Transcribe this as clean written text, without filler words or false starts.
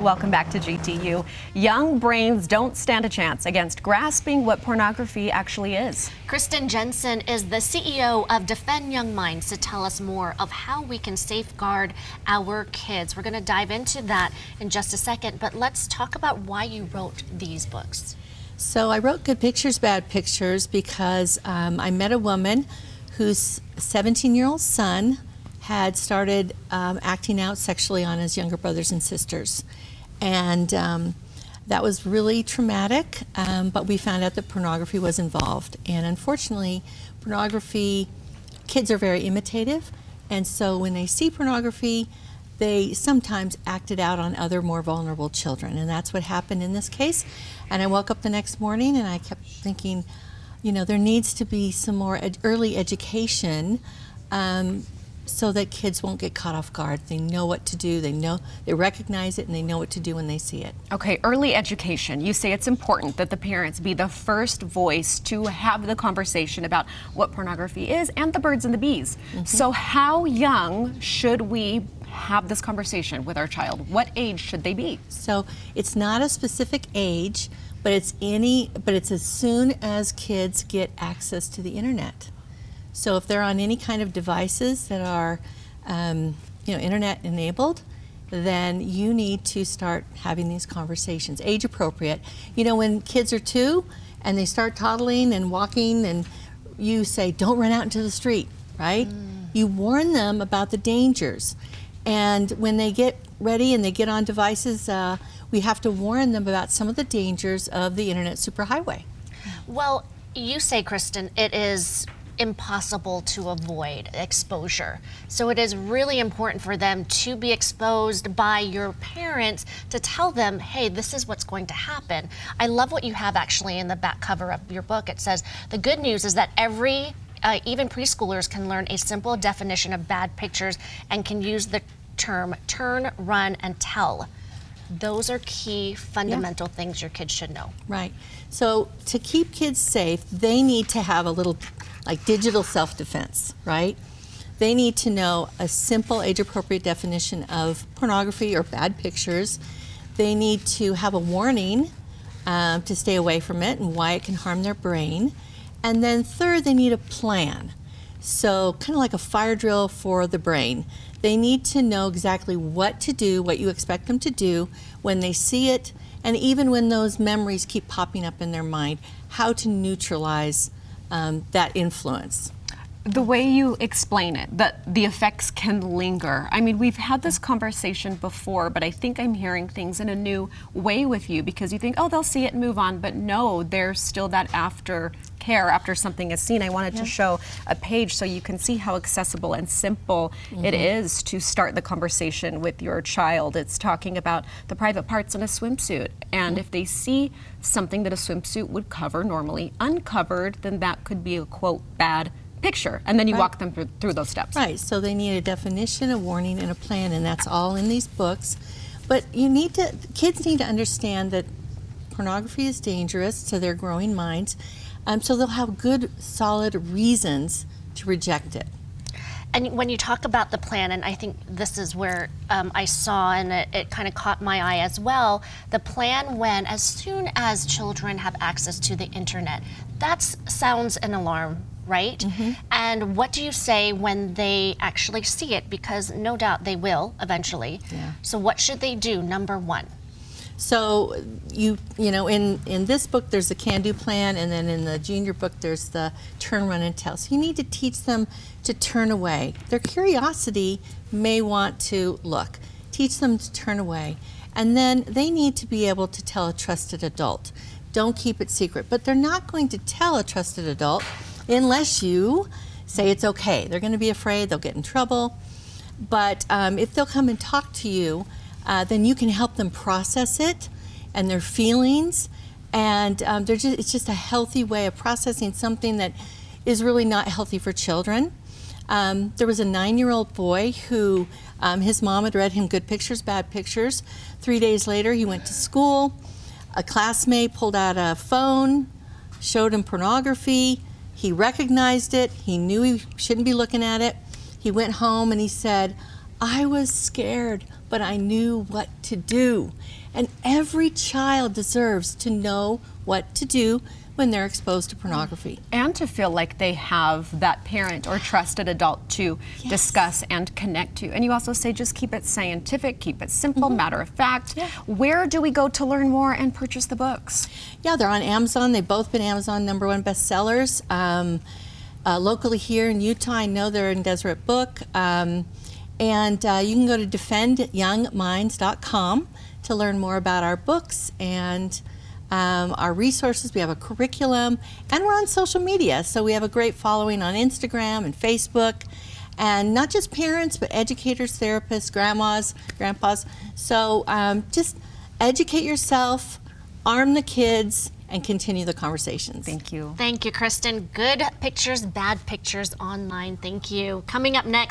Welcome back to GTU. Young brains don't stand a chance against grasping what pornography actually is. Kristen Jenson is the CEO of Defend Young Minds to tell us more of how we can safeguard our kids. We're going to dive into that in just a second, but let's talk about why you wrote these books. So I wrote Good Pictures, Bad Pictures because I met a woman whose 17-year-old son had started acting out sexually on his younger brothers and sisters. And that was really traumatic, but we found out that pornography was involved. And unfortunately, pornography, kids are very imitative, and so when they see pornography, they sometimes act it out on other more vulnerable children. And that's what happened in this case. And I woke up the next morning and I kept thinking, you know, there needs to be some more early education so that kids won't get caught off guard. They know what to do, they recognize it, and they know what to do when they see it. Okay, early education. You say it's important that the parents be the first voice to have the conversation about what pornography is and the birds and the bees. So how young should we have this conversation with our child? What age should they be? So it's not a specific age, but it's as soon as kids get access to the internet. So if they're on any kind of devices that are, internet enabled, then you need to start having these conversations, age appropriate. You know, when kids are 2 and they start toddling and walking, and you say, don't run out into the street, right? You warn them about the dangers. And when they get ready and they get on devices, we have to warn them about some of the dangers of the internet superhighway. Well, you say, Kristen, it is impossible to avoid exposure. So it is really important for them to be exposed by your parents to tell them, hey, this is what's going to happen. I love what you have actually in the back cover of your book. It says, the good news is that even preschoolers can learn a simple definition of bad pictures and can use the term turn, run, and tell. Those are key fundamental things your kids should know. Right. So to keep kids safe, they need to have a little like digital self-defense, right? They need to know a simple age-appropriate definition of pornography or bad pictures. They need to have a warning to stay away from it and why it can harm their brain. And then third, they need a plan. So kind of like a fire drill for the brain. They need to know exactly what to do, what you expect them to do when they see it, and even when those memories keep popping up in their mind, how to neutralize that influence. The way you explain it, that the effects can linger. I mean, we've had this conversation before, but I think I'm hearing things in a new way with you, because you think, oh, they'll see it and move on, but no, there's still that aftercare after something is seen. I wanted to show a page so you can see how accessible and simple it is to start the conversation with your child. It's talking about the private parts in a swimsuit, and if they see something that a swimsuit would cover normally uncovered, then that could be a, quote, bad picture, and then you walk them through those steps. Right, so they need a definition, a warning, and a plan, and that's all in these books. But kids need to understand that pornography is dangerous to their growing minds, so they'll have good, solid reasons to reject it. And when you talk about the plan, and I think this is where I saw, and it kind of caught my eye as well, the plan when, as soon as children have access to the internet, that sounds an alarm, right? And what do you say when they actually see it? Because no doubt they will eventually. So what should they do, number one? So you know, in this book there's the can-do plan, and then in the junior book there's the turn, run, and tell. So you need to teach them to turn away. Their curiosity may want to look. Teach them to turn away. And then they need to be able to tell a trusted adult. Don't keep it secret. But they're not going to tell a trusted adult unless you say it's okay. They're going to be afraid, they'll get in trouble. But if they'll come and talk to you, then you can help them process it and their feelings. And it's just a healthy way of processing something that is really not healthy for children. There was a 9-year-old boy who his mom had read him Good Pictures, Bad Pictures. 3 days later, he went to school. A classmate pulled out a phone, showed him pornography. He recognized it. He knew he shouldn't be looking at it. He went home and he said, I was scared, but I knew what to do. And every child deserves to know what to do when they're exposed to pornography. And to feel like they have that parent or trusted adult to discuss and connect to. And you also say just keep it scientific, keep it simple, matter of fact. Yeah. Where do we go to learn more and purchase the books? Yeah, they're on Amazon. They've both been Amazon #1 bestsellers. Locally here in Utah, I know they're in Deseret Book. And you can go to defendyoungminds.com to learn more about our books and our resources. We have a curriculum, and we're on social media. So we have a great following on Instagram and Facebook, and not just parents, but educators, therapists, grandmas, grandpas. So just educate yourself, arm the kids, and continue the conversations. Thank you. Thank you, Kristen. Good pictures, bad pictures online. Thank you. Coming up next,